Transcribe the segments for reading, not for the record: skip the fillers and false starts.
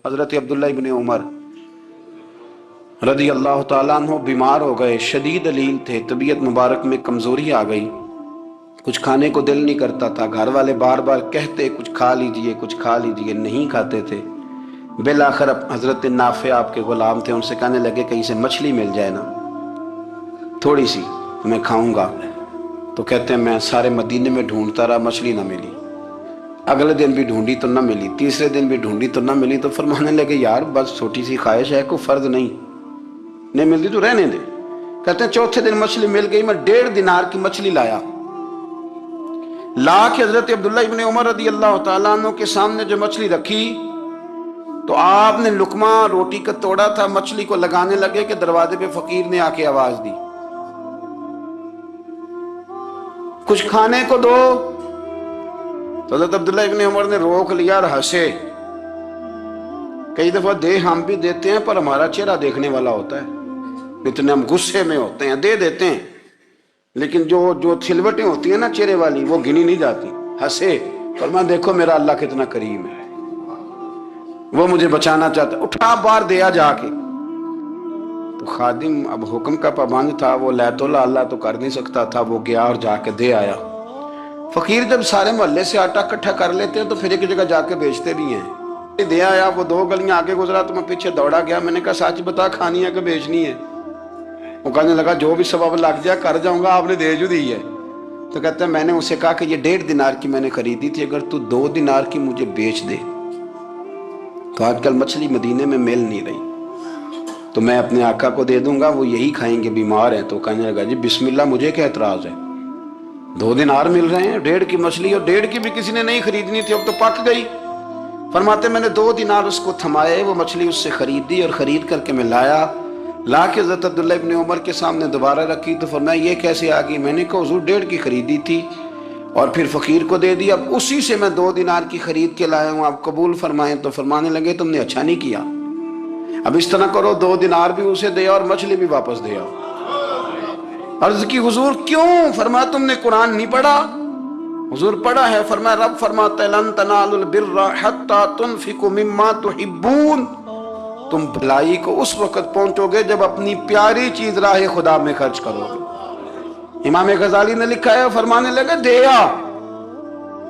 حضرت عبداللہ ابن عمر رضی اللہ تعالیٰ عنہ بیمار ہو گئے، شدید علیل تھے، طبیعت مبارک میں کمزوری آ گئی، کچھ کھانے کو دل نہیں کرتا تھا، گھر والے بار بار کہتے کچھ کھا لیجئے کچھ کھا لیجئے، نہیں کھاتے تھے۔ بالآخر حضرت نافع آپ کے غلام تھے، ان سے کہنے لگے کہیں سے مچھلی مل جائے نا تھوڑی سی میں کھاؤں گا، تو کہتے ہیں میں سارے مدینے میں ڈھونڈتا رہا، مچھلی نہ ملی، اگلے دن بھی ڈھونڈی تو نہ ملی، تیسرے دن بھی ڈھونڈی تو نہ ملی، تو فرمانے لگے یار بس چھوٹی سی خواہش ہے، کوئی فرض نہیں ملتی تو رہنے دے۔ کہتے ہیں چوتھے دن مچھلی مل گئی، میں 1.5 دینار کی مچھلی لایا، لا کے حضرت عبداللہ ابن عمر رضی اللہ تعالیٰ عنہ کے سامنے جو مچھلی رکھی تو آپ نے لقمہ روٹی کا توڑا تھا، مچھلی کو لگانے لگے کہ دروازے پہ فقیر نے آ کے آواز دی کچھ کھانے کو دو، تو حضرت عبداللہ ابن عمر نے روک لیا اور ہنسے۔ کئی دفعہ دے ہم بھی دیتے ہیں پر ہمارا چہرہ دیکھنے والا ہوتا ہے، اتنے ہم غصے میں ہوتے ہیں دے دیتے ہیں، لیکن جو چھلوٹیں ہوتی ہیں نا چہرے والی وہ گنی نہیں جاتی۔ ہنسے، فرمایا دیکھو میرا اللہ کتنا کریم ہے، وہ مجھے بچانا چاہتا ہے، اٹھا بار دیا جا کے۔ تو خادم اب حکم کا پابند تھا، وہ لیت اللہ تو کر نہیں سکتا تھا، وہ گیا اور جا کے دے آیا۔ فقیر جب سارے محلے سے آٹا اکٹھا کر لیتے ہیں تو پھر ایک جگہ جا کے بیچتے بھی ہیں۔ دے آیا، وہ 2 گلیاں آگے گزرا تو میں پیچھے دوڑا گیا، میں نے کہا سچ بتا کھانی ہے کہ بیچنی ہے؟ وہ کہنے لگا جو بھی سبب لگ جائے کر جاؤں گا، آپ نے دے جو دی ہے۔ تو کہتے ہیں میں نے اسے کہا کہ یہ 1.5 دینار کی میں نے خریدی تھی، اگر تو 2 دینار کی مجھے بیچ دے تو آج کل مچھلی مدینے میں مل نہیں رہی، تو میں اپنے آقا کو دے دوں گا، وہ یہی کھائیں گے، بیمار ہیں۔ تو کہنے لگا جی بسم اللہ، مجھے کیا اعتراض ہے، 2 دینار مل رہے ہیں، 1.5 کی مچھلی، اور 1.5 کی بھی کسی نے نہیں خریدنی تھی، اب تو پک گئی۔ فرماتے میں نے 2 دینار اس کو تھمائے، وہ مچھلی اس سے خریدی اور خرید کر کے میں لا کے حضرت عبداللہ ابن عمر کے سامنے دوبارہ رکھی، تو فرمایا یہ کیسے آ گئی؟ میں نے کہا حضور 1.5 کی خریدی تھی اور پھر فقیر کو دے دی، اب اسی سے میں 2 دینار کی خرید کے لایا ہوں، آپ قبول فرمائیں۔ تو فرمانے لگے تم نے اچھا نہیں کیا، اب اس طرح کرو 2 دینار بھی اسے دیا اور مچھلی بھی واپس دیا۔ عرض کی حضور کیوں؟ فرمایا تم نے قرآن نہیں پڑھا؟ حضور پڑھا ہے، فرمایا رب فرماتا ہے لن تنالوا البر حتی تنفقوا مما تحبون، تم بھلائی کو اس وقت پہنچو گے جب اپنی پیاری چیز راہ خدا میں خرچ کرو گے۔ امام غزالی نے لکھا ہے، فرمانے لگے دیا،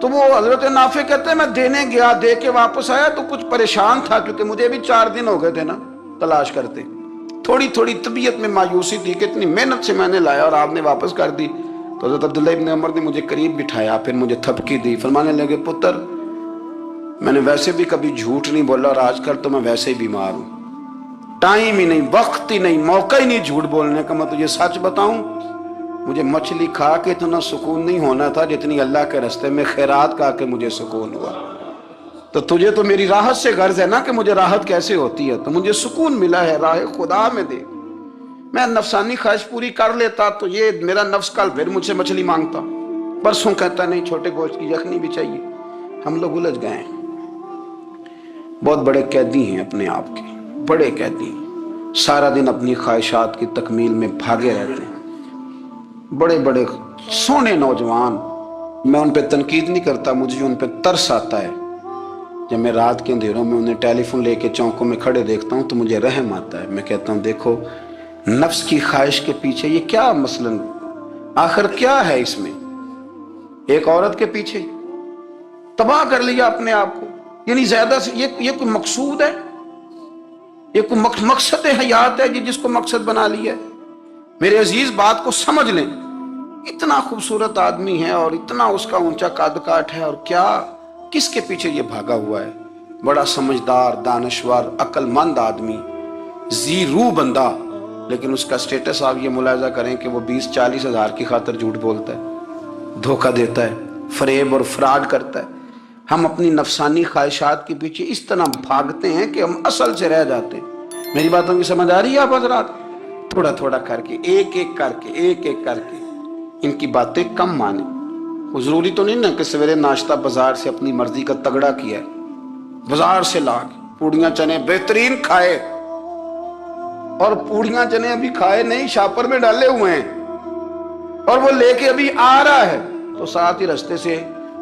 تو وہ حضرت نافع کہتے ہیں میں دینے گیا، دے کے واپس آیا تو کچھ پریشان تھا کیونکہ مجھے بھی 4 دن ہو گئے تھے نا تلاش کرتے، تھوڑی طبیعت میں مایوسی تھی کہ اتنی محنت سے میں نے لایا اور آپ نے واپس کر دی۔ تو حضرت عبداللہ ابن عمر نے مجھے قریب بٹھایا، پھر مجھے تھپکی دی، فرمانے لگے پتر میں نے ویسے بھی کبھی جھوٹ نہیں بولا اور آج کل تو میں ویسے ہی بیمار ہوں، ٹائم ہی نہیں، وقت ہی نہیں، موقع ہی نہیں جھوٹ بولنے کا، میں تجھے سچ بتاؤں مجھے مچھلی کھا کے اتنا سکون نہیں ہونا تھا جتنی اللہ کے راستے میں خیرات کھا کے مجھے سکون ہوا۔ تو تجھے تو میری راحت سے غرض ہے نا کہ مجھے راحت کیسے ہوتی ہے، تو مجھے سکون ملا ہے راہ خدا میں دے، میں نفسانی خواہش پوری کر لیتا تو یہ میرا نفس کل پھر مجھ سے مچھلی مانگتا، پرسوں کہتا نہیں چھوٹے گوشت کی یخنی بھی چاہیے۔ ہم لوگ الجھ گئے ہیں، بہت بڑے قیدی ہیں اپنے آپ کے، بڑے قیدی، سارا دن اپنی خواہشات کی تکمیل میں بھاگے رہتے ہیں، بڑے بڑے سونے نوجوان، میں ان پہ تنقید نہیں کرتا، مجھے ان پہ ترس آتا ہے، جب میں رات کے اندھیروں میں انہیں ٹیلی فون لے کے چوکوں میں کھڑے دیکھتا ہوں تو مجھے رحم آتا ہے، میں کہتا ہوں دیکھو نفس کی خواہش کے پیچھے یہ کیا مثلاً آخر کیا ہے اس میں، ایک عورت کے پیچھے تباہ کر لیا اپنے آپ کو، یعنی زیادہ سے یہ کوئی مقصود ہے، یہ کوئی مقصد حیات ہے جس کو مقصد بنا لیا ہے؟ میرے عزیز بات کو سمجھ لیں، اتنا خوبصورت آدمی ہے اور اتنا اس کا اونچا قد کاٹ ہے، اور کیا کس کے پیچھے یہ بھاگا ہوا ہے؟ بڑا سمجھدار، دانشور، عقل مند آدمی، ذی روح بندہ، لیکن اس کا سٹیٹس آپ یہ ملاحظہ کریں کہ وہ 20-40 ہزار کی خاطر جھوٹ بولتا ہے، دھوکہ دیتا ہے، فریب اور فراڈ کرتا ہے۔ ہم اپنی نفسانی خواہشات کے پیچھے اس طرح بھاگتے ہیں کہ ہم اصل سے رہ جاتے ہیں۔ میری باتوں کی سمجھ آ رہی ہے آپ حضرات؟ تھوڑا تھوڑا کر کے، ایک ایک کر کے ان کی باتیں کم مانیں۔ وہ ضروری تو نہیں نا کہ سویرے ناشتہ بازار سے اپنی مرضی کا تگڑا کیا ہے، بازار سے لا کے پوڑیاں چنے بہترین کھائے، اور پوڑیاں چنے ابھی کھائے نہیں، شاپر میں ڈالے ہوئے ہیں، اور وہ لے کے ابھی آ رہا ہے تو ساتھ ہی رستے سے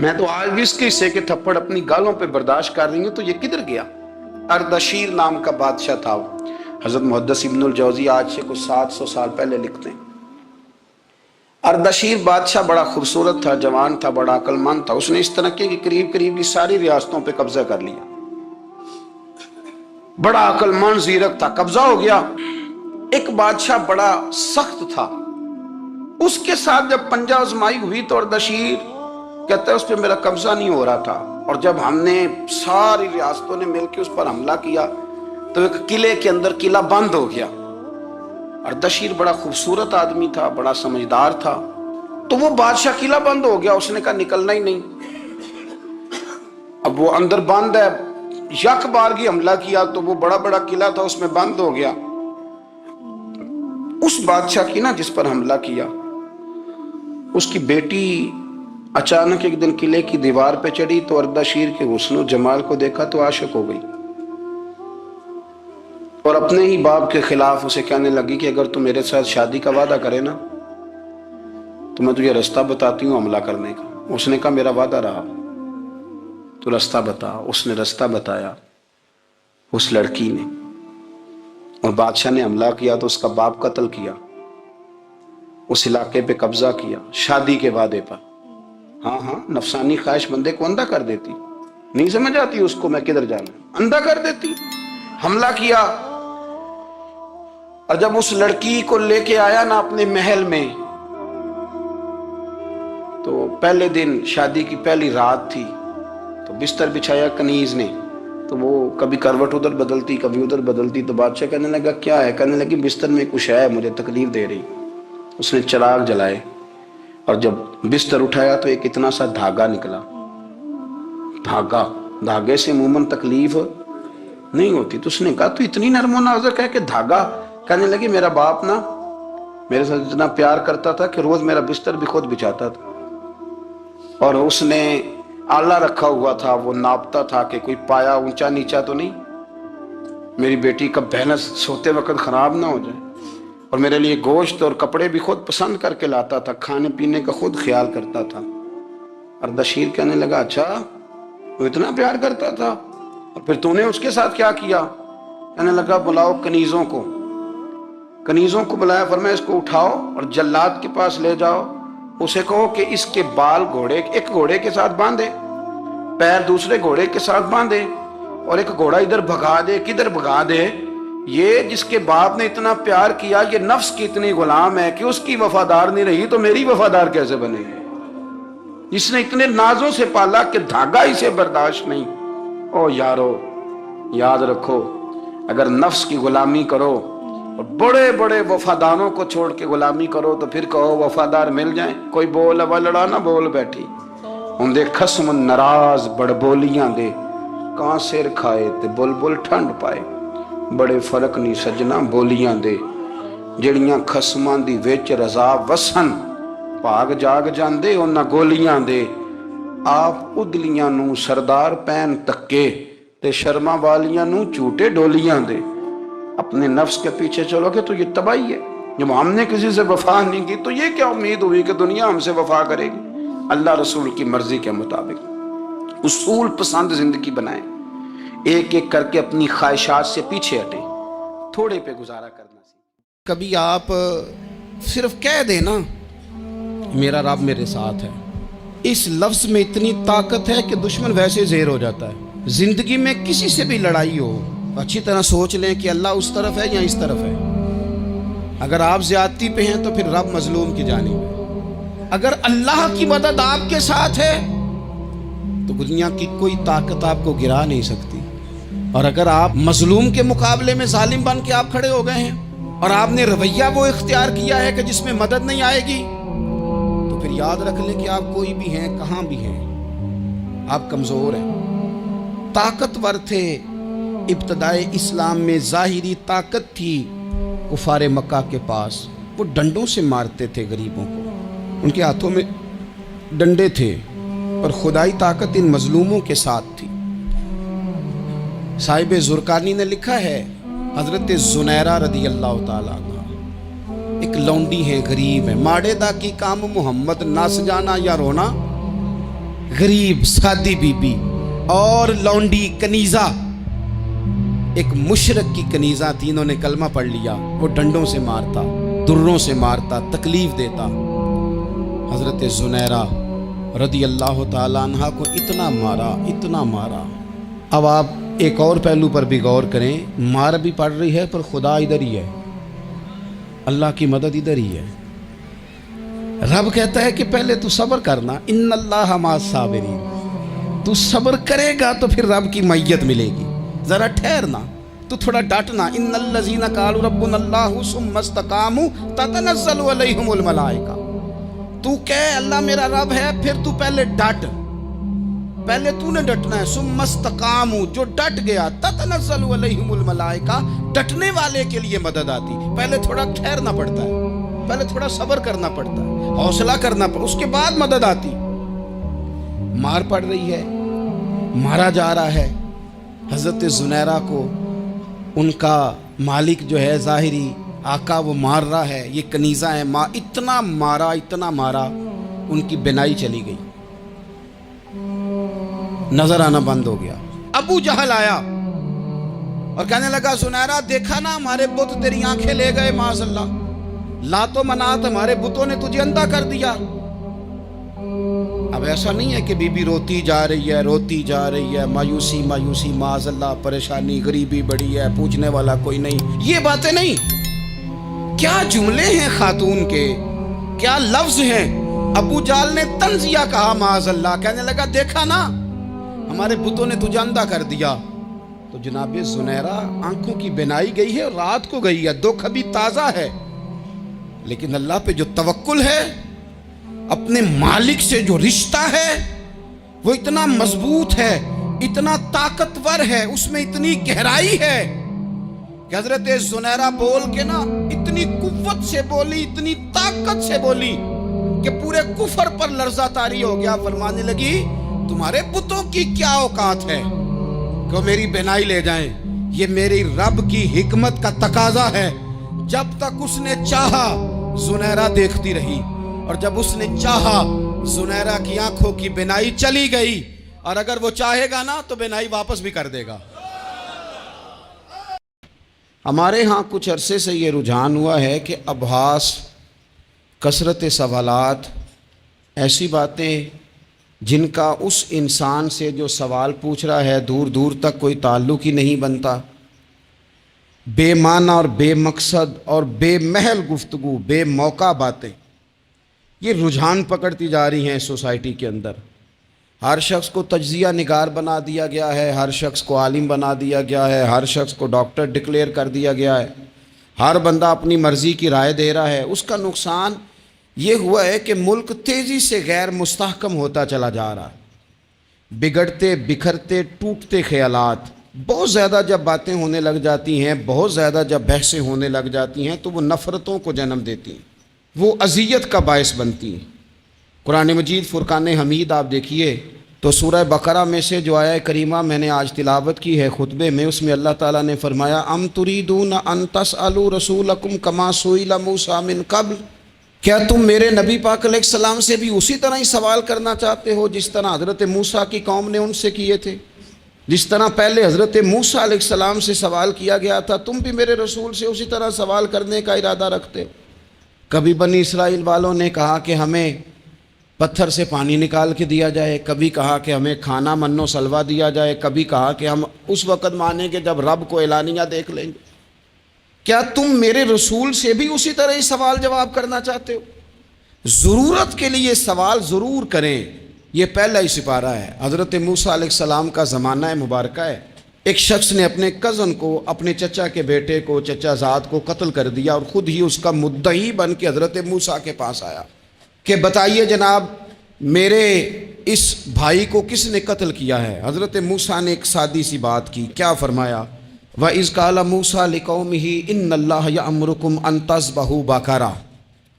میں تو آج بھی اس کے حصے کے تھپڑ اپنی گالوں پہ برداشت کر رہی ہوں، تو یہ کدھر گیا؟ اردشیر نام کا بادشاہ تھا وہ۔ حضرت محدث ابن الجوزی آج سے کچھ 700 سال پہلے لکھتے ہیں، اردشیر بادشاہ بڑا خوبصورت تھا، جوان تھا، بڑا عقل مند تھا۔ اس نے اس طرح کی قریب کی ساری ریاستوں پہ قبضہ کر لیا۔ بڑا عقل مند زیرک تھا، قبضہ ہو گیا۔ ایک بادشاہ بڑا سخت تھا، اس کے ساتھ جب پنجہ آزمائی ہوئی تو اردشیر کہتا ہے اس پہ میرا قبضہ نہیں ہو رہا تھا، اور جب ہم نے ساری ریاستوں نے مل کے اس پر حملہ کیا تو ایک قلعے کے اندر قلعہ بند ہو گیا۔ اردشیر بڑا خوبصورت آدمی تھا، بڑا سمجھدار تھا، تو وہ بادشاہ قلعہ بند ہو گیا، اس نے کہا نکلنا ہی نہیں۔ اب وہ اندر بند ہے، یک بارگی حملہ کیا تو وہ بڑا قلعہ تھا، اس میں بند ہو گیا۔ اس بادشاہ کی نا جس پر حملہ کیا، اس کی بیٹی اچانک ایک دن قلعے کی دیوار پہ چڑھی تو اردشیر کے حسن و جمال کو دیکھا تو عاشق ہو گئی، اور اپنے ہی باپ کے خلاف اسے کہنے لگی کہ اگر تو میرے ساتھ شادی کا وعدہ کرے نا تو میں تجھے رستہ بتاتی ہوں حملہ کرنے کا۔ اس نے کہا میرا وعدہ رہا، تو رستہ بتا۔ اس نے رستہ بتایا اس لڑکی نے، اور بادشاہ نے حملہ کیا تو اس کا باپ قتل کیا، اس علاقے پہ قبضہ کیا شادی کے وعدے پر۔ ہاں نفسانی خواہش بندے کو اندھا کر دیتی، نہیں سمجھ آتی اس کو میں کدھر جانا، اندھا کر دیتی۔ حملہ کیا، اور جب اس لڑکی کو لے کے آیا نا اپنے محل میں، تو پہلے دن شادی کی پہلی رات تھی، تو بستر بچھایا کنیز نے، تو وہ کبھی کروٹ ادھر بدلتی کبھی ادھر بدلتی، تو بادشاہ کہنے لگا کیا ہے؟ کہنے لگی بستر میں کچھ ہے، مجھے تکلیف دے رہی۔ اس نے چراغ جلائے اور جب بستر اٹھایا تو ایک اتنا سا دھاگا نکلا۔ دھاگے سے عموماً تکلیف نہیں ہوتی، تو اس نے کہا تو اتنی نرم و نازک ہے کہ دھاگا؟ کہنے لگی میرا باپ نا میرے ساتھ اتنا پیار کرتا تھا کہ روز میرا بستر بھی خود بچھاتا تھا، اور اس نے آلہ رکھا ہوا تھا، وہ ناپتا تھا کہ کوئی پایا اونچا نیچا تو نہیں، میری بیٹی کا بیلنس سوتے وقت خراب نہ ہو جائے، اور میرے لیے گوشت اور کپڑے بھی خود پسند کر کے لاتا تھا، کھانے پینے کا خود خیال کرتا تھا۔ اردشیر کہنے لگا اچھا وہ اتنا پیار کرتا تھا، اور پھر تو نے اس کے ساتھ کیا کیا؟ کہنے لگا بلاؤ کنیزوں کو بلایا، فرمایا اس کو اٹھاؤ اور جلاد کے پاس لے جاؤ، اسے کہو کہ اس کے بال ایک گھوڑے کے ساتھ باندھے، پیر دوسرے گھوڑے کے ساتھ باندھے، اور ایک گھوڑا ادھر بھگا دے، کدھر بھگا دے، یہ جس کے باپ نے اتنا پیار کیا یہ نفس کی اتنی غلام ہے کہ اس کی وفادار نہیں رہی تو میری وفادار کیسے بنے گی؟ جس نے اتنے نازوں سے پالا کہ دھاگا اسے برداشت نہیں۔ او یارو یاد رکھو، اگر نفس کی غلامی کرو اور بڑے بڑے وفاداروں کو چھوڑ کے غلامی کرو تو پھر کہو وفادار مل جائیں، کوئی بول اب لڑا نہ بول بیٹھی ہوں دے خصم ناراض بڑ بولیاں دے، کہاں سر کھائے تے بلبل ٹھنڈ پائے، بڑے فرق نہیں سجنا بولیاں دے، جڑیاں خصماں دی وچ رضا وسن، بھاگ جاگ جاندے انہاں گولیاں دے، آپ ادلیاں نو سردار پین تکے تے شرما والیاں نو جھوٹے ڈولیاں دے۔ اپنے نفس کے پیچھے چلو گے تو یہ تباہی ہے۔ جب ہم نے کسی سے وفا نہیں کی تو یہ کیا امید ہوئی کہ دنیا ہم سے وفا کرے گی؟ اللہ رسول کی مرضی کے مطابق اصول پسند زندگی بنائیں، ایک ایک کر کے اپنی خواہشات سے پیچھے ہٹیں، تھوڑے پہ گزارا کرنا سیکھیں۔ کبھی آپ صرف کہہ دیں نا میرا رب میرے ساتھ ہے، اس لفظ میں اتنی طاقت ہے کہ دشمن ویسے زیر ہو جاتا ہے۔ زندگی میں کسی سے بھی لڑائی ہو اچھی طرح سوچ لیں کہ اللہ اس طرف ہے یا اس طرف ہے۔ اگر آپ زیادتی پہ ہیں تو پھر رب مظلوم کی جانب ہے۔ اگر اللہ کی مدد آپ کے ساتھ ہے تو دنیا کی کوئی طاقت آپ کو گرا نہیں سکتی، اور اگر آپ مظلوم کے مقابلے میں ظالم بن کے آپ کھڑے ہو گئے ہیں اور آپ نے رویہ وہ اختیار کیا ہے کہ جس میں مدد نہیں آئے گی، تو پھر یاد رکھ لیں کہ آپ کوئی بھی ہیں، کہاں بھی ہیں، آپ کمزور ہیں۔ طاقتور تھے ابتدائے اسلام میں، ظاہری طاقت تھی کفار مکہ کے پاس، وہ ڈنڈوں سے مارتے تھے غریبوں کو، ان کے ہاتھوں میں ڈنڈے تھے، پر خدائی طاقت ان مظلوموں کے ساتھ تھی۔ صاحب زرقانی نے لکھا ہے، حضرت زنیرہ رضی اللہ تعالیٰ عنہ ایک لونڈی ہے، غریب ہے، ماڑے دا کی کام محمد نس جانا یا رونا، غریب سادی بی بی اور لونڈی کنیزہ، ایک مشرک کی کنیزہ تھی، انہوں نے کلمہ پڑھ لیا، وہ ڈنڈوں سے مارتا، دروں سے مارتا، تکلیف دیتا۔ حضرت زنیرہ رضی اللہ تعالیٰ عنہ کو اتنا مارا، اتنا مارا۔ اب آپ ایک اور پہلو پر بھی غور کریں، مار بھی پڑ رہی ہے پر خدا ادھر ہی ہے، اللہ کی مدد ادھر ہی ہے۔ رب کہتا ہے کہ پہلے تو صبر کرنا، ان اللہ مع الصابرین، تو صبر کرے گا تو پھر رب کی معیت ملے گی، ذرا ٹھہرنا، تو تھوڑا ڈٹنا۔ ان الذین قالوا ربنا اللہ ثم استقاموا تتنزل علیہم الملائکہ، تو کہے اللہ میرا رب ہے، پھر تو پہلے ڈٹ، پہلے تو نے ڈٹنا ہے۔ ثم استقاموا، جو ڈٹ گیا، تتنزل علیہم الملائکہ، ڈٹنے والے کے لیے مدد آتی، پہلے تھوڑا ٹھہرنا پڑتا ہے، پہلے تھوڑا صبر کرنا پڑتا ہے، حوصلہ کرنا پڑتا، اس کے بعد مدد آتی۔ مار پڑ رہی ہے، مارا جا رہا ہے حضرت زنیرہ کو، ان کا مالک جو ہے ظاہری آقا وہ مار رہا ہے، یہ کنیزہ ہے، اتنا مارا اتنا مارا، ان کی بینائی چلی گئی، نظر آنا بند ہو گیا۔ ابو جہل آیا اور کہنے لگا زنیرہ دیکھا نا ہمارے بت تیری آنکھیں لے گئے، معاذ اللہ، لات و منات ہمارے بتوں نے تجھے اندھا کر دیا۔ اب ایسا نہیں ہے کہ بی بی روتی جا رہی ہے، روتی جا رہی ہے، مایوسی مایوسی، معاذ اللہ، پریشانی، غریبی بڑی ہے، پوچھنے والا کوئی نہیں، یہ باتیں نہیں۔ کیا جملے ہیں خاتون کے، کیا لفظ ہیں۔ ابو جہل نے طنزیہ کہا، معاذ اللہ، کہنے لگا دیکھا نا ہمارے بتوں نے تجھے اندھا کر دیا۔ تو جناب زنیرہ آنکھوں کی بینائی گئی ہے، رات کو گئی ہے، دکھ ابھی تازہ ہے، لیکن اللہ پہ جو توکل ہے، اپنے مالک سے جو رشتہ ہے وہ اتنا مضبوط ہے، اتنا طاقتور ہے، اس میں اتنی گہرائی ہے کہ حضرت زنیرہ بول کے نا اتنی قوت سے بولی، اتنی طاقت سے بولی کہ پورے کفر پر لرزہ طاری ہو گیا۔ فرمانے لگی تمہارے بتوں کی کیا اوقات ہے کہ وہ میری بینائی لے جائیں، یہ میری رب کی حکمت کا تقاضا ہے۔ جب تک اس نے چاہا زنیرہ دیکھتی رہی، اور جب اس نے چاہا زنیرہ کی آنکھوں کی بینائی چلی گئی، اور اگر وہ چاہے گا نا تو بینائی واپس بھی کر دے گا۔ ہمارے ہاں کچھ عرصے سے یہ رجحان ہوا ہے کہ ابحاث، کثرت سوالات، ایسی باتیں جن کا اس انسان سے جو سوال پوچھ رہا ہے دور دور تک کوئی تعلق ہی نہیں بنتا، بے معنی اور بے مقصد اور بے محل گفتگو، بے موقع باتیں، یہ رجحان پکڑتی جا رہی ہیں سوسائٹی کے اندر۔ ہر شخص کو تجزیہ نگار بنا دیا گیا ہے، ہر شخص کو عالم بنا دیا گیا ہے، ہر شخص کو ڈاکٹر ڈکلیئر کر دیا گیا ہے، ہر بندہ اپنی مرضی کی رائے دے رہا ہے۔ اس کا نقصان یہ ہوا ہے کہ ملک تیزی سے غیر مستحکم ہوتا چلا جا رہا ہے، بگڑتے بکھرتے ٹوٹتے خیالات، بہت زیادہ جب باتیں ہونے لگ جاتی ہیں، بہت زیادہ جب بحثیں ہونے لگ جاتی ہیں تو وہ نفرتوں کو جنم دیتی ہیں، وہ اذیت کا باعث بنتی ہیں۔ قرآن مجید فرقان حمید آپ دیکھیے تو سورہ بقرہ میں سے جو آیہ کریمہ میں نے آج تلاوت کی ہے خطبے میں، اس میں اللہ تعالیٰ نے فرمایا ام تریدون ان تسألوا رسولکم کما سئل موسیٰ من قبل، کیا تم میرے نبی پاک علیہ السلام سے بھی اسی طرح ہی سوال کرنا چاہتے ہو جس طرح حضرت موسیٰ کی قوم نے ان سے کیے تھے، جس طرح پہلے حضرت موسیٰ علیہ السلام سے سوال کیا گیا تھا، تم بھی میرے رسول سے اسی طرح سوال کرنے کا ارادہ رکھتے ہو؟ کبھی بنی اسرائیل والوں نے کہا کہ ہمیں پتھر سے پانی نکال کے دیا جائے، کبھی کہا کہ ہمیں کھانا من و سلوہ دیا جائے، کبھی کہا کہ ہم اس وقت مانیں گے جب رب کو اعلانیہ دیکھ لیں گے۔ کیا تم میرے رسول سے بھی اسی طرح ہی سوال جواب کرنا چاہتے ہو؟ ضرورت کے لیے سوال ضرور کریں، یہ پہلا ہی سپارہ ہے۔ حضرت موسیٰ علیہ السلام کا زمانہ مبارکہ ہے، ایک شخص نے اپنے کزن کو، اپنے چچا کے بیٹے کو، چچا زاد کو قتل کر دیا، اور خود ہی اس کا مدعی بن کے حضرت موسیٰ کے پاس آیا کہ بتائیے جناب میرے اس بھائی کو کس نے قتل کیا ہے؟ حضرت موسیٰ نے ایک سادی سی بات کی، کیا فرمایا؟ وَإِذْ قَالَ مُوسَىٰ لِقَوْمِهِ إِنَّ اللَّهَ يَأْمُرُكُمْ أَن تَذْبَحُوا بَقَرَةً۔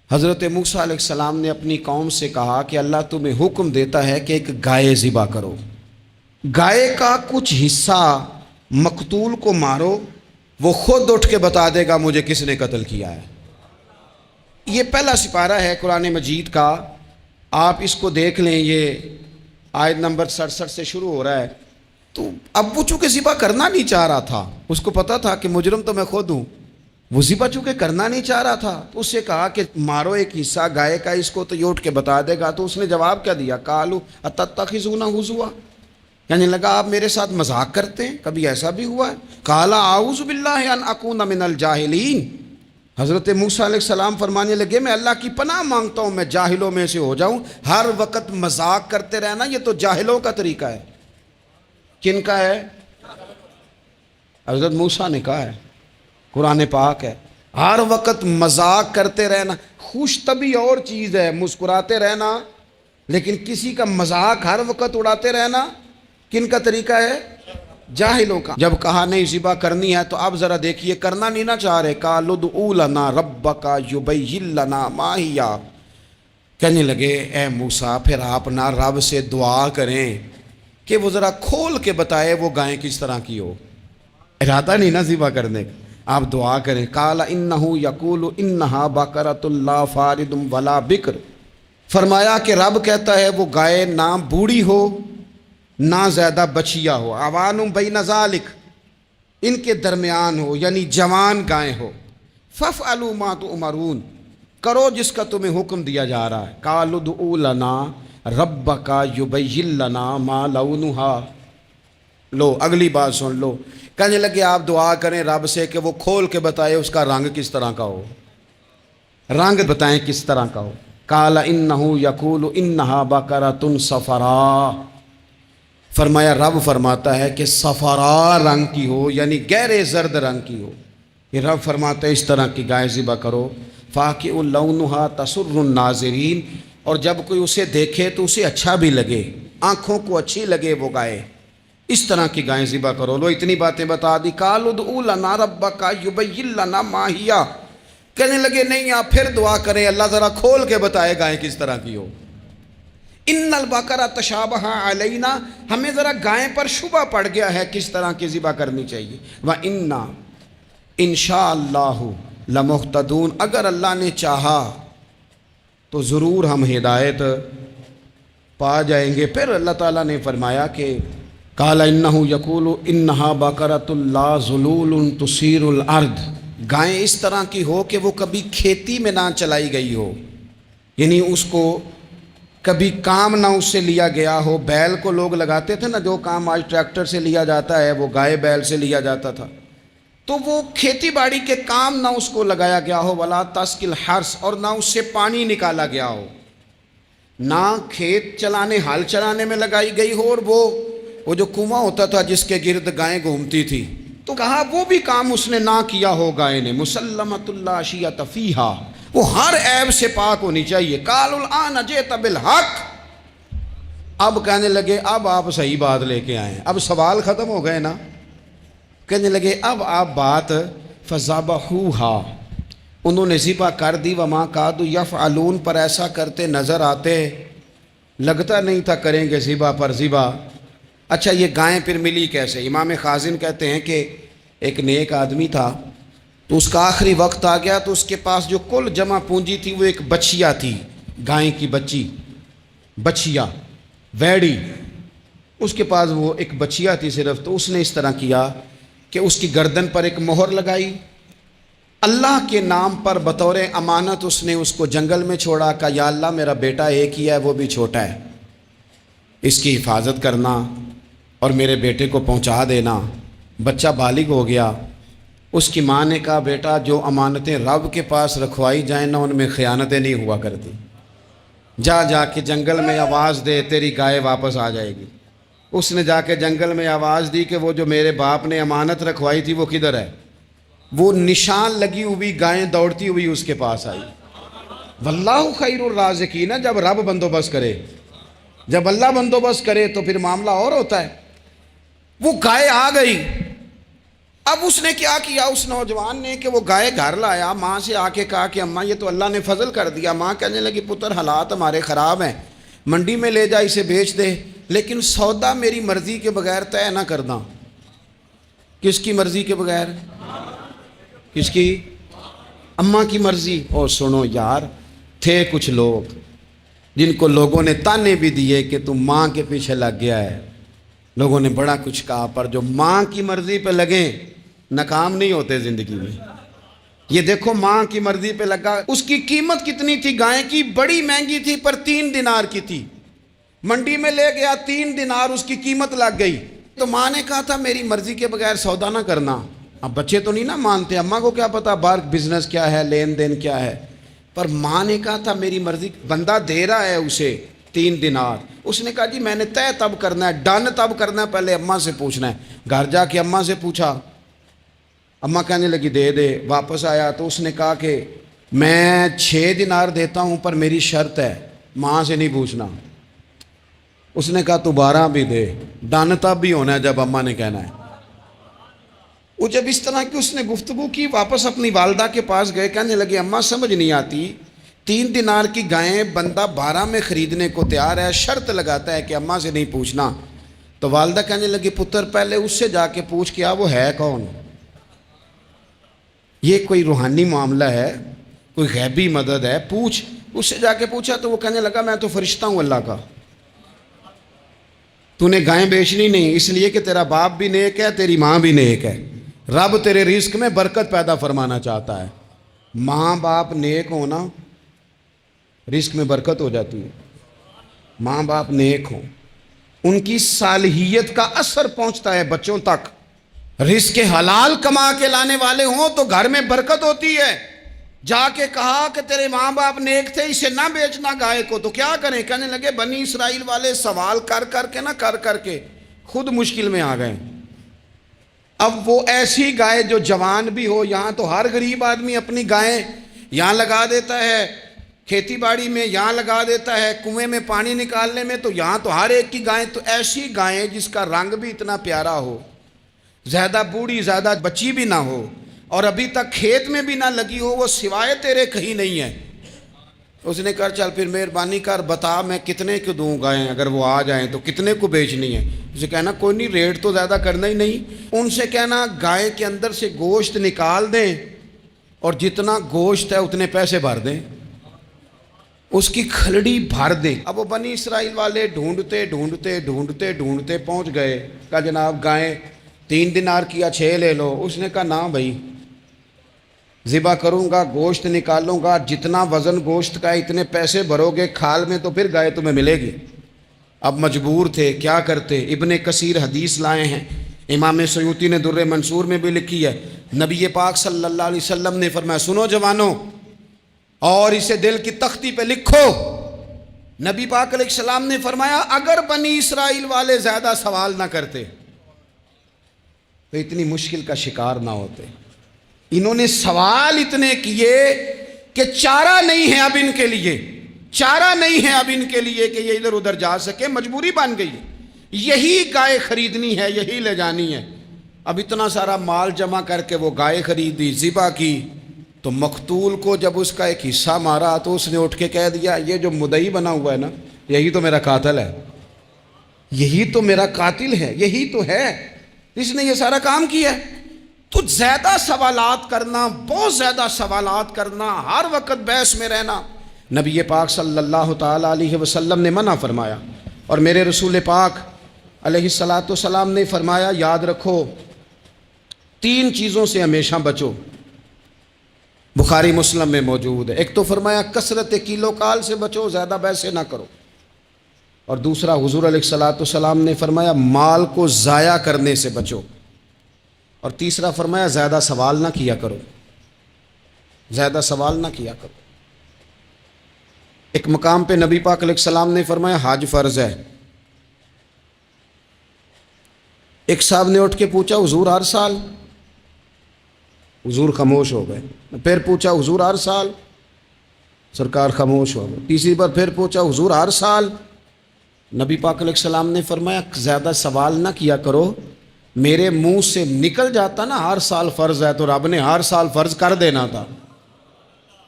حضرت موسیٰ علیہ السلام نے اپنی قوم سے کہا کہ اللہ تمہیں حکم دیتا ہے کہ ایک گائے ذبح کرو، گائے کا کچھ حصہ مقتول کو مارو، وہ خود اٹھ کے بتا دے گا مجھے کس نے قتل کیا ہے۔ یہ پہلا سپارہ ہے قرآن مجید کا، آپ اس کو دیکھ لیں، یہ آیت نمبر 67 سے شروع ہو رہا ہے. تو اب وہ چونکہ ذبح کرنا نہیں چاہ رہا تھا، اس کو پتا تھا کہ مجرم تو میں خود ہوں، وہ ذبح چونکہ کرنا نہیں چاہ رہا تھا تو اس سے کہا کہ مارو ایک حصہ گائے کا، اس کو تو یہ اٹھ کے بتا دے گا. تو اس نے جواب کیا دیا؟ قالوا اتتخذون ہزوا، یعنی لگا آپ میرے ساتھ مذاق کرتے ہیں، کبھی ایسا بھی ہوا ہے؟ قال اعوذ باللہ ان اکون من الجاہلین، حضرت موسیٰ علیہ السلام فرمانے لگے میں اللہ کی پناہ مانگتا ہوں میں جاہلوں میں سے ہو جاؤں. ہر وقت مذاق کرتے رہنا یہ تو جاہلوں کا طریقہ ہے. کن کا ہے؟ حضرت موسیٰ نے کہا ہے، قرآن پاک ہے. ہر وقت مذاق کرتے رہنا، خوش طبعی اور چیز ہے، مسکراتے رہنا، لیکن کسی کا مذاق ہر وقت اڑاتے رہنا کن کا طریقہ ہے؟ جاہلوں کا. جب کہا نہیں ذبح کرنی ہے تو اب ذرا دیکھیے کرنا نہیں نہ چاہ رہے. قالوا ادع لنا ربک یبین لنا ما ہی، کہنے لگے اے موسیٰ پھر آپ نہ رب سے دعا کریں کہ وہ ذرا کھول کے بتائے وہ گائیں کس طرح کی ہو. ارادہ نہیں نا ذبح کرنے کا، آپ دعا کریں. قال انہ یقول انہا بقرۃ لا فارض ولا بکر، فرمایا کہ رب کہتا ہے وہ گائے نہ بوڑھی ہو نہ زیادہ بچیا ہو، عوان بین ذالک، ان کے درمیان ہو، یعنی جوان گائیں ہو. فافعلوا ما تؤمرون، کرو جس کا تمہیں حکم دیا جا رہا ہے. قالوا ادع لنا ربک یبین لنا ما لونھا. لو اگلی بات سن لو، کہنے لگے آپ دعا کریں رب سے کہ وہ کھول کے بتائے اس کا رنگ کس طرح کا ہو، رنگ بتائیں کس طرح کا ہو. قال انہ یقول انہا بقرۃ صفراء، فرمایا رب فرماتا ہے کہ صفراء رنگ کی ہو، یعنی گہرے زرد رنگ کی ہو. یہ رب فرماتا ہے اس طرح کی گائے ذبح کرو. فاقع لونھا تسر الناظرین، اور جب کوئی اسے دیکھے تو اسے اچھا بھی لگے، آنکھوں کو اچھی لگے وہ گائے، اس طرح کی گائیں ذبح کرو. لو اتنی باتیں بتا دی. قالوا ادع لنا ربک یبین لنا ما ہی، کہنے لگے نہیں آپ پھر دعا کریں اللہ ذرا کھول کے بتائے گائیں کس طرح کی ہو. ان البقرہ تشابہ علینا، ہمیں ذرا گائیں پر شبہ پڑ گیا ہے کس طرح کی ذبح کرنی چاہیے. وَإِنَّا انشاءاللہ لمہتدون، اگر اللہ نے چاہا تو ضرور ہم ہدایت پا جائیں گے. پھر اللہ تعالیٰ نے فرمایا کہ قال انہ یقول انہا بقرۃ لا ذلول تثیر الارض، گائیں اس طرح کی ہو کہ وہ کبھی کھیتی میں نہ چلائی گئی ہو، یعنی اس کو کبھی کام نہ اس سے لیا گیا ہو. بیل کو لوگ لگاتے تھے نا، جو کام آج ٹریکٹر سے لیا جاتا ہے وہ گائے بیل سے لیا جاتا تھا. تو وہ کھیتی باڑی کے کام نہ اس کو لگایا گیا ہو. ولا تسقی الحرث، اور نہ اس سے پانی نکالا گیا ہو، نہ کھیت چلانے ہل چلانے میں لگائی گئی ہو. اور وہ جو کنواں ہوتا تھا جس کے گرد گائیں گھومتی تھی، تو کہا وہ بھی کام اس نے نہ کیا ہو گائے نے. مسلمۃ لا شیۃ فیہا، وہ ہر عیب سے پاک ہونی چاہیے. قالوا الآن جئت بالحق، اب کہنے لگے اب آپ صحیح بات لے کے آئے ہیں، اب سوال ختم ہو گئے نا. کہنے لگے اب آپ بات فذبحوہا، انہوں نے ذبح کر دی. وما کادوا یفعلون، پر ایسا کرتے نظر آتے، لگتا نہیں تھا کریں گے ذبح پر ذبح. اچھا یہ گائیں پھر ملی کیسے؟ امام خازن کہتے ہیں کہ ایک نیک آدمی تھا، تو اس کا آخری وقت آ گیا تو اس کے پاس جو کل جمع پونجی تھی وہ ایک بچیا تھی، گائیں کی بچی، بچیا ویڑی، اس کے پاس وہ ایک بچیا تھی صرف. تو اس نے اس طرح کیا کہ اس کی گردن پر ایک مہر لگائی، اللہ کے نام پر بطور امانت اس نے اس کو جنگل میں چھوڑا. کہا یا اللہ میرا بیٹا ایک ہی ہے، وہ بھی چھوٹا ہے، اس کی حفاظت کرنا اور میرے بیٹے کو پہنچا دینا. بچہ بالغ ہو گیا. اس کی ماں نے کہا بیٹا جو امانتیں رب کے پاس رکھوائی جائیں نا ان میں خیانتیں نہیں ہوا کرتی، جا کے جنگل میں آواز دے تیری گائے واپس آ جائے گی. اس نے جا کے جنگل میں آواز دی کہ وہ جو میرے باپ نے امانت رکھوائی تھی وہ کدھر ہے. وہ نشان لگی ہوئی گائیں دوڑتی ہوئی اس کے پاس آئی. واللہ خیر الرازقین، جب رب بندوبست کرے، جب اللہ بندوبست کرے تو پھر معاملہ اور ہوتا ہے. وہ گائے آ گئی. اب اس نے کیا کیا اس نوجوان نے کہ وہ گائے گھر لایا، ماں سے آ کے کہا کہ اماں یہ تو اللہ نے فضل کر دیا. ماں کہنے لگی پتر حالات ہمارے خراب ہیں، منڈی میں لے جا اسے بیچ دے، لیکن سودا میری مرضی کے بغیر طے نہ کرنا. کس کی مرضی کے بغیر؟ کس کی؟ اماں کی مرضی. اور سنو یار، تھے کچھ لوگ جن کو لوگوں نے تانے بھی دیے کہ تم ماں کے پیچھے لگ گیا ہے، لوگوں نے بڑا کچھ کہا، پر جو ماں کی مرضی پہ لگیں ناکام نہیں ہوتے زندگی میں۔ یہ دیکھو ماں کی مرضی پہ لگا، اس کی قیمت کتنی تھی گائے کی؟ بڑی مہنگی تھی پر 3 دینار کی تھی، منڈی میں لے گیا 3 دینار اس کی قیمت لگ گئی۔ تو ماں نے کہا تھا میری مرضی کے بغیر سودا نہ کرنا۔ اب بچے تو نہیں نہ مانتے، اماں کو کیا پتا باہر بزنس کیا ہے، لین دین کیا ہے، پر ماں نے کہا تھا میری مرضی، بندہ دے رہا ہے اسے 3 دینار، اس نے کہا جی میں نے طے تب کرنا ہے، ڈن تب کرنا ہے، پہلے اماں سے پوچھنا ہے۔ گھر جا کے اماں سے پوچھا، اماں کہنے لگی دے دے۔ واپس آیا تو اس نے کہا کہ میں 6 دینار دیتا ہوں پر میری شرط ہے، ماں سے نہیں پوچھنا۔ اس نے کہا تو 12 بھی دے، ڈن تب بھی ہونا ہے جب اماں نے کہنا ہے۔ وہ جب اس طرح کی اس نے گفتگو کی، واپس اپنی والدہ کے پاس گئے، کہنے لگے اماں سمجھ نہیں آتی، 3 دینار کی گائیں بندہ 12 میں خریدنے کو تیار ہے، شرط لگاتا ہے کہ اماں سے نہیں پوچھنا۔ تو والدہ کہنے لگی پتر پہلے اس سے جا کے پوچھ کیا وہ ہے کون، یہ کوئی روحانی معاملہ ہے، کوئی غیبی مدد ہے، پوچھ۔ اس سے جا کے پوچھا تو وہ کہنے لگا میں تو فرشتہ ہوں اللہ کا، تو نے گائیں بیچنی نہیں، اس لیے کہ تیرا باپ بھی نیک ہے، تیری ماں بھی نیک ہے، رب تیرے رزق میں برکت پیدا فرمانا چاہتا ہے۔ ماں باپ نیک ہونا رزق میں برکت ہو جاتی ہے، ماں باپ نیک ہوں، ان کی صالحیت کا اثر پہنچتا ہے بچوں تک، رزق حلال کما کے لانے والے ہوں تو گھر میں برکت ہوتی ہے۔ جا کے کہا کہ تیرے ماں باپ نیک تھے، اسے نہ بیچنا گائے کو، تو کیا کریں؟ کہنے لگے بنی اسرائیل والے سوال کر کر کے نہ کر کر کے خود مشکل میں آ گئے۔ اب وہ ایسی گائے جو جوان بھی ہو، یہاں تو ہر غریب آدمی اپنی گائیں یہاں لگا دیتا ہے، کھیتی باڑی میں یہاں لگا دیتا ہے، کنویں میں پانی نکالنے میں تو یہاں تو ہر ایک کی گائیں، تو ایسی گائیں جس کا رنگ بھی اتنا پیارا ہو، زیادہ بوڑھی زیادہ بچی بھی نہ ہو، اور ابھی تک کھیت میں بھی نہ لگی ہو، وہ سوائے تیرے کہیں نہیں ہے۔ اس نے کہا چل پھر مہربانی کر بتا میں کتنے کو دوں گائیں، اگر وہ آ جائیں تو کتنے کو بیچنی ہے؟ اسے کہنا کوئی نہیں، ریٹ تو زیادہ کرنا ہی نہیں، ان سے کہنا گائے کے اندر سے گوشت نکال دیں اور جتنا گوشت ہے اتنے پیسے بھر دیں، اس کی کھلڑی بھر دیں۔ اب وہ بنی اسرائیل والے ڈھونڈتے ڈھونڈتے ڈھونڈتے ڈھونڈتے پہنچ گئے، کہا جناب گائیں 3 دینار کیا 6 لے لو۔ اس نے کہا نہ بھائی، ذبح کروں گا، گوشت نکالوں گا، جتنا وزن گوشت کا اتنے پیسے بھرو گے کھال میں تو پھر گائے تمہیں ملے گی۔ اب مجبور تھے، کیا کرتے؟ ابن کثیر حدیث لائے ہیں، امام سیوطی نے در منصور میں بھی لکھی ہے، نبی پاک صلی اللہ علیہ وسلم نے فرمایا سنو جوانوں اور اسے دل کی تختی پہ لکھو، نبی پاک علیہ السلام نے فرمایا اگر بنی اسرائیل والے زیادہ سوال نہ کرتے تو اتنی مشکل کا شکار نہ ہوتے۔ انہوں نے سوال اتنے کیے کہ چارہ نہیں ہے اب ان کے لیے، چارہ نہیں ہے اب ان کے لیے کہ یہ ادھر ادھر جا سکے، مجبوری بن گئی، یہی گائے خریدنی ہے، یہی لے جانی ہے۔ اب اتنا سارا مال جمع کر کے وہ گائے خریدی، ذبح کی، تو مقتول کو جب اس کا ایک حصہ مارا تو اس نے اٹھ کے کہہ دیا یہ جو مدعی بنا ہوا ہے نا، یہی تو میرا قاتل ہے، یہی تو میرا قاتل ہے، یہی تو ہے، اس نے یہ سارا کام کیا ہے۔ تو زیادہ سوالات کرنا، بہت زیادہ سوالات کرنا، ہر وقت بحث میں رہنا، نبی پاک صلی اللہ تعالی علیہ وسلم نے منع فرمایا، اور میرے رسول پاک علیہ السلام نے فرمایا یاد رکھو 3 چیزوں سے ہمیشہ بچو، بخاری مسلم میں موجود ہے۔ ایک تو فرمایا کثرت کیلو کال سے بچو، زیادہ بحث نہ کرو، اور دوسرا حضور علیہ السلام نے فرمایا مال کو ضائع کرنے سے بچو، اور تیسرا فرمایا زیادہ سوال نہ کیا کرو، زیادہ سوال نہ کیا کرو۔ ایک مقام پہ نبی پاک علیہ السلام نے فرمایا حج فرض ہے، ایک صاحب نے اٹھ کے پوچھا حضور ہر سال؟ حضور خاموش ہو گئے۔ پھر پوچھا حضور ہر سال؟ سرکار خاموش ہو گئے۔ تیسری بار پھر پوچھا حضور ہر سال؟ نبی پاک علیہ السلام نے فرمایا زیادہ سوال نہ کیا کرو، میرے منہ سے نکل جاتا نا ہر سال فرض ہے تو رب نے ہر سال فرض کر دینا تھا،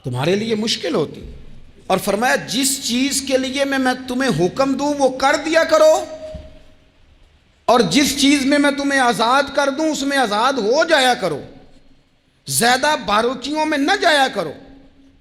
تمہارے لیے مشکل ہوتی۔ اور فرمایا جس چیز کے لیے میں تمہیں حکم دوں وہ کر دیا کرو، اور جس چیز میں تمہیں آزاد کر دوں اس میں آزاد ہو جایا کرو، زیادہ باروکیوں میں نہ جایا کرو۔